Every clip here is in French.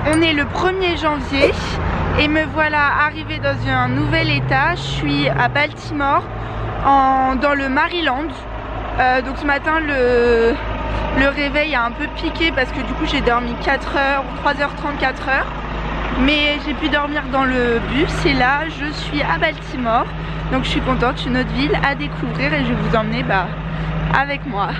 On est le 1er janvier et me voilà arrivée dans un nouvel état. Je suis à Baltimore, dans le Maryland. Donc ce matin le réveil a un peu piqué parce que du coup j'ai dormi 4 heures, 3h30, 4 heures. Mais j'ai pu dormir dans le bus et là je suis à Baltimore. Donc je suis contente, une autre ville à découvrir et je vais vous emmener avec moi.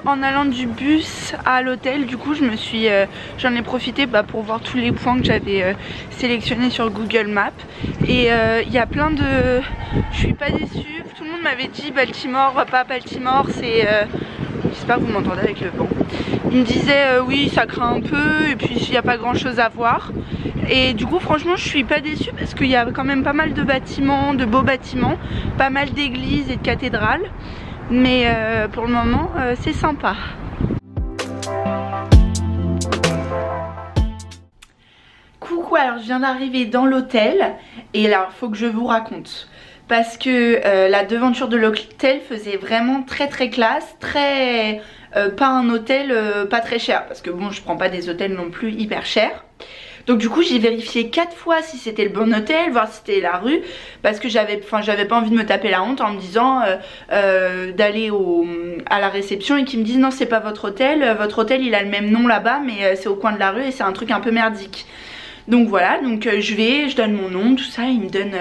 En allant du bus à l'hôtel, du coup j'en ai profité pour voir tous les points que j'avais sélectionnés sur Google Maps. Et il y a plein de... Je suis pas déçue, tout le monde m'avait dit Baltimore, pas Baltimore, c'est... J'espère que vous m'entendez avec le vent. Il me disait oui ça craint un peu et puis il n'y a pas grand chose à voir. Et du coup franchement je suis pas déçue parce qu'il y a quand même pas mal de bâtiments, de beaux bâtiments, pas mal d'églises et de cathédrales. Mais pour le moment c'est sympa. Coucou, alors je viens d'arriver dans l'hôtel et là faut que je vous raconte. Parce que la devanture de l'hôtel faisait vraiment très classe, très pas un hôtel pas très cher. Parce que bon je prends pas des hôtels non plus hyper chers. Donc du coup j'ai vérifié 4 fois si c'était le bon hôtel, voir si c'était la rue. Parce que j'avais pas envie de me taper la honte en me disant d'aller à la réception et qu'ils me disent non c'est pas votre hôtel il a le même nom là-bas mais c'est au coin de la rue et c'est un truc un peu merdique. Donc voilà, donc je donne mon nom, tout ça, il me donne,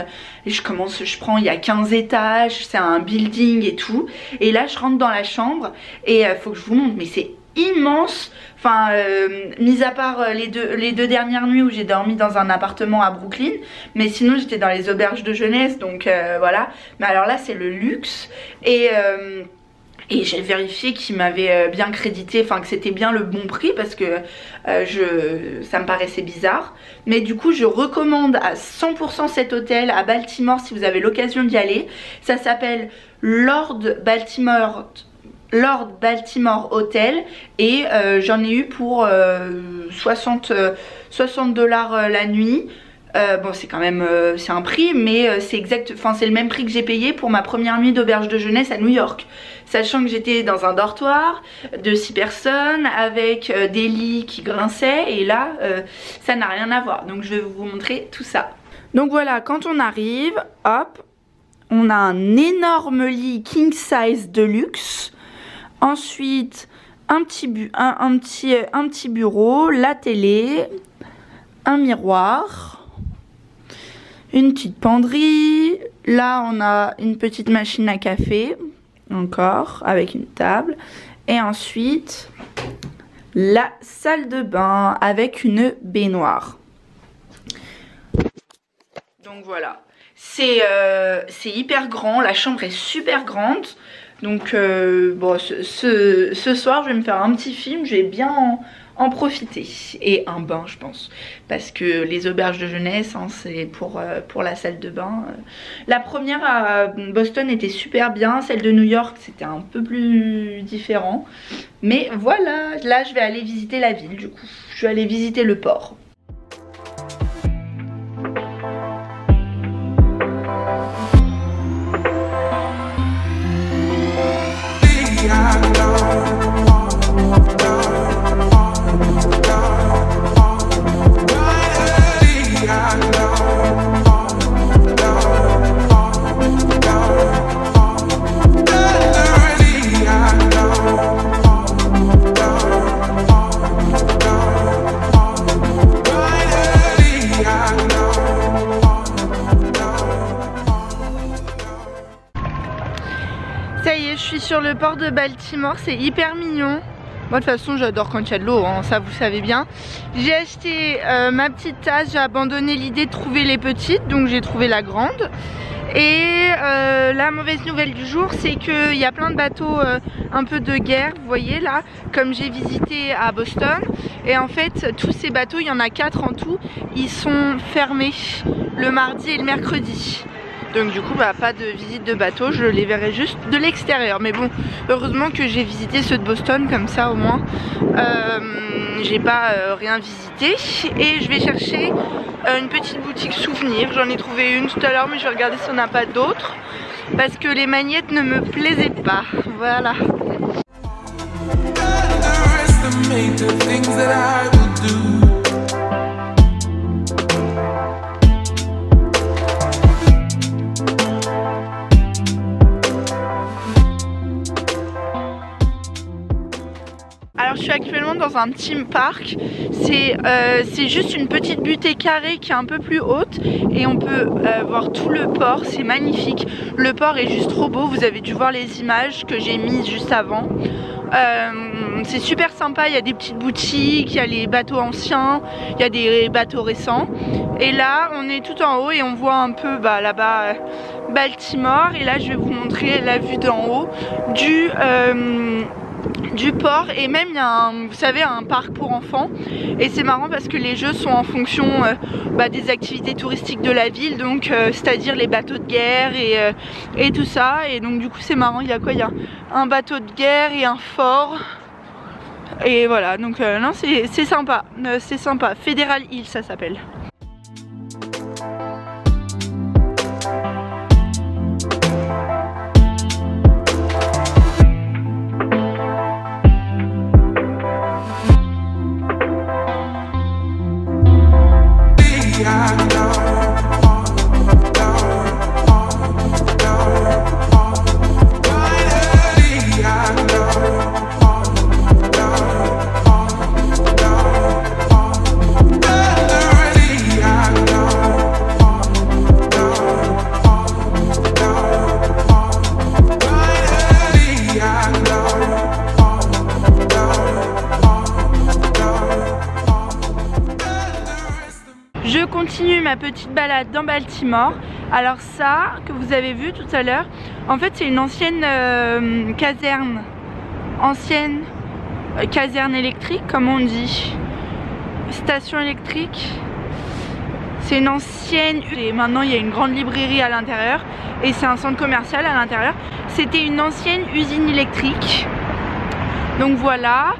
je prends, il y a 15 étages, c'est un building et tout. Et là je rentre dans la chambre et faut que je vous montre, mais c'est immense. Enfin, mis à part les deux dernières nuits où j'ai dormi dans un appartement à Brooklyn, mais sinon j'étais dans les auberges de jeunesse, donc voilà. Mais alors là c'est le luxe et j'ai vérifié qu'il m'avait bien crédité, enfin que c'était bien le bon prix parce que ça me paraissait bizarre. Mais du coup je recommande à 100% cet hôtel à Baltimore si vous avez l'occasion d'y aller. Ça s'appelle Lord Baltimore Hotel et j'en ai eu pour 60 $ la nuit. Bon c'est quand même c'est un prix mais c'est le même prix que j'ai payé pour ma première nuit d'auberge de jeunesse à New York, sachant que j'étais dans un dortoir de 6 personnes avec des lits qui grinçaient et là ça n'a rien à voir, donc je vais vous montrer tout ça. Donc voilà, quand on arrive, hop, on a un énorme lit king size de luxe, ensuite un petit bureau, la télé, un miroir, une petite penderie, là on a une petite machine à café, encore, avec une table, et ensuite la salle de bain avec une baignoire. Donc voilà, c'est hyper grand, la chambre est super grande, donc bon, ce soir je vais me faire un petit film, je vais bien en profiter, et un bain je pense, parce que les auberges de jeunesse hein, c'est pour la salle de bain. La première à Boston était super bien, celle de New York c'était un peu plus différent, mais voilà, là je vais aller visiter la ville, du coup je vais aller visiter le port. Ça y est, je suis sur le port de Baltimore, c'est hyper mignon. Moi de toute façon j'adore quand il y a de l'eau, hein, ça vous savez bien. J'ai acheté ma petite tasse, j'ai abandonné l'idée de trouver les petites, donc j'ai trouvé la grande. Et la mauvaise nouvelle du jour, c'est qu'il y a plein de bateaux un peu de guerre, vous voyez là, comme j'ai visité à Boston. Et en fait, tous ces bateaux, il y en a 4 en tout, ils sont fermés le mardi et le mercredi. Donc du coup, bah, pas de visite de bateau, je les verrai juste de l'extérieur. Mais bon, heureusement que j'ai visité ceux de Boston, comme ça au moins, j'ai pas rien visité. Et je vais chercher une petite boutique souvenir. J'en ai trouvé une tout à l'heure, mais je vais regarder si on n'a pas d'autres. Parce que les magnettes ne me plaisaient pas. Voilà. Alors je suis actuellement dans un petit parc, c'est juste une petite butée carrée qui est un peu plus haute et on peut voir tout le port, c'est magnifique. Le port est juste trop beau, vous avez dû voir les images que j'ai mises juste avant. C'est super sympa, il y a des petites boutiques, il y a les bateaux anciens, il y a des bateaux récents. Et là on est tout en haut et on voit un peu là-bas Baltimore. Et là je vais vous montrer la vue d'en haut du port. Et même il y a vous savez, un parc pour enfants. Et c'est marrant parce que les jeux sont en fonction des activités touristiques de la ville. Donc c'est-à-dire les bateaux de guerre et tout ça. Et donc du coup c'est marrant, il y a quoi? Il y a un bateau de guerre et un fort. Et voilà, donc non, c'est sympa, c'est sympa. Federal Hill ça s'appelle. Je continue ma petite balade dans Baltimore. Alors ça, que vous avez vu tout à l'heure, en fait c'est une ancienne caserne. Ancienne caserne électrique, comme on dit. Station électrique. C'est une ancienne... Et maintenant il y a une grande librairie à l'intérieur. Et c'est un centre commercial à l'intérieur. C'était une ancienne usine électrique. Donc voilà.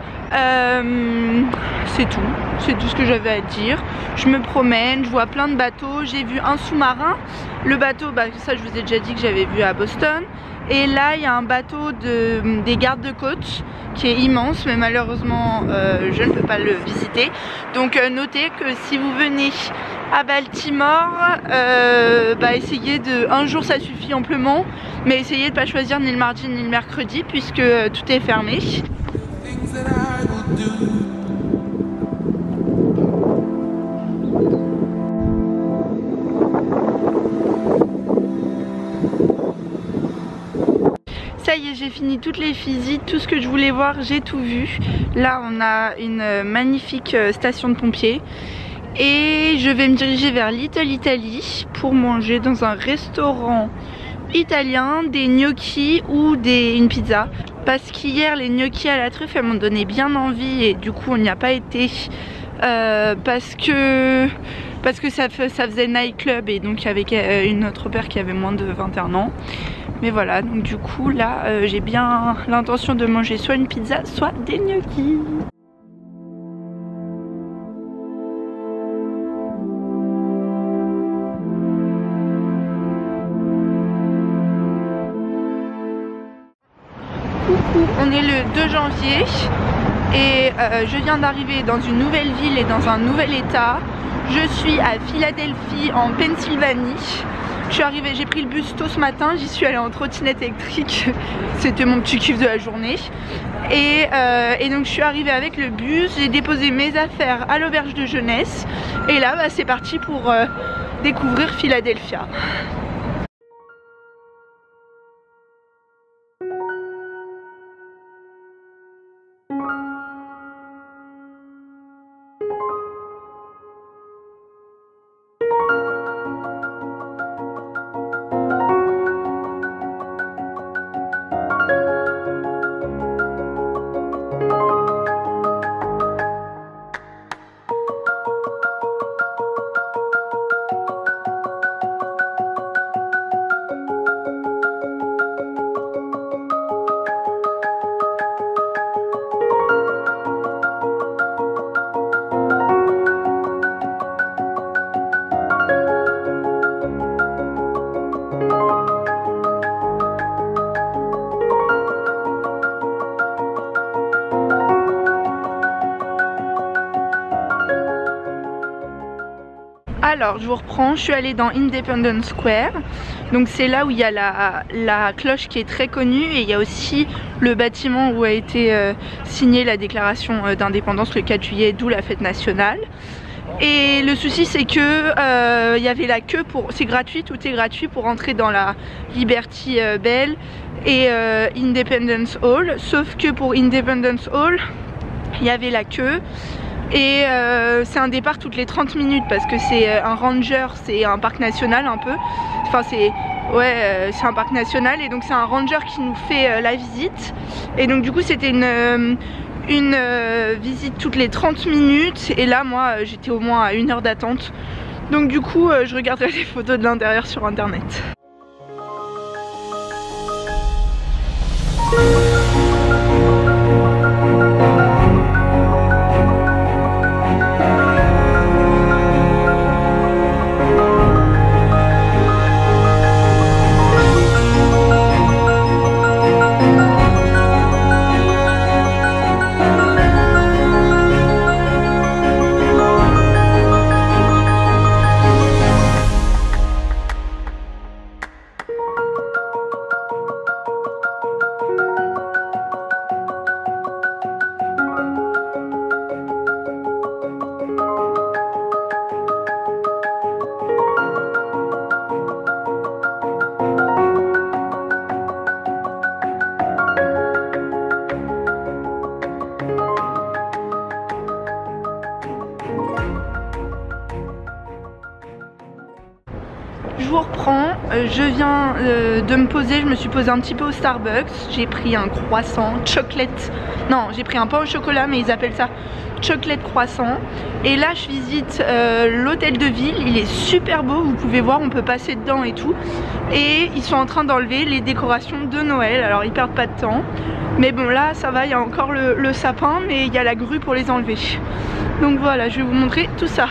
C'est tout. C'est tout ce que j'avais à dire. Je me promène, je vois plein de bateaux. J'ai vu un sous-marin. Le bateau, ça je vous ai déjà dit que j'avais vu à Boston. Et là il y a un bateau des gardes de côte qui est immense, mais malheureusement je ne peux pas le visiter. Donc notez que si vous venez à Baltimore, essayez de... Un jour ça suffit amplement, mais essayez de ne pas choisir ni le mardi ni le mercredi puisque tout est fermé. Ça y est, j'ai fini toutes les visites, tout ce que je voulais voir, j'ai tout vu. Là, on a une magnifique station de pompiers. Et je vais me diriger vers Little Italy pour manger dans un restaurant italien des gnocchis ou une pizza. Parce qu'hier, les gnocchis à la truffe, elles m'ont donné bien envie et du coup, on n'y a pas été. Parce que ça faisait nightclub et donc il y avait une autre paire qui avait moins de 21 ans. Mais voilà, donc du coup là j'ai bien l'intention de manger soit une pizza soit des gnocchis. Coucou, on est le 2 janvier et je viens d'arriver dans une nouvelle ville et dans un nouvel état. Je suis à Philadelphie en Pennsylvanie. Je suis arrivée, j'ai pris le bus tôt ce matin, j'y suis allée en trottinette électrique. C'était mon petit kiff de la journée. Et donc je suis arrivée avec le bus, j'ai déposé mes affaires à l'auberge de jeunesse. Et là c'est parti pour découvrir Philadelphia. alors je vous reprends, je suis allée dans Independence Square. Donc c'est là où il y a la cloche qui est très connue, et il y a aussi le bâtiment où a été signée la déclaration d'indépendance le 4 juillet, d'où la fête nationale. Et le souci c'est que il y avait la queue pour, c'est gratuit, tout est gratuit pour entrer dans la Liberty Bell et Independence Hall, sauf que pour Independence Hall il y avait la queue. Et c'est un départ toutes les 30 minutes parce que c'est un ranger, c'est un parc national un peu. Enfin c'est c'est un parc national, et donc c'est un ranger qui nous fait la visite. Et donc du coup c'était une visite toutes les 30 minutes, et là moi j'étais au moins à 1 heure d'attente. Donc du coup je regarderai les photos de l'intérieur sur internet. Je vous reprends, je viens de me poser, je me suis posée un petit peu au Starbucks, j'ai pris un croissant, chocolate, non j'ai pris un pain au chocolat mais ils appellent ça chocolate croissant. Et là je visite l'hôtel de ville, il est super beau, vous pouvez voir, on peut passer dedans et tout. Et ils sont en train d'enlever les décorations de Noël, alors ils perdent pas de temps. Mais bon là ça va, il y a encore le sapin, mais il y a la grue pour les enlever. Donc voilà, je vais vous montrer tout ça.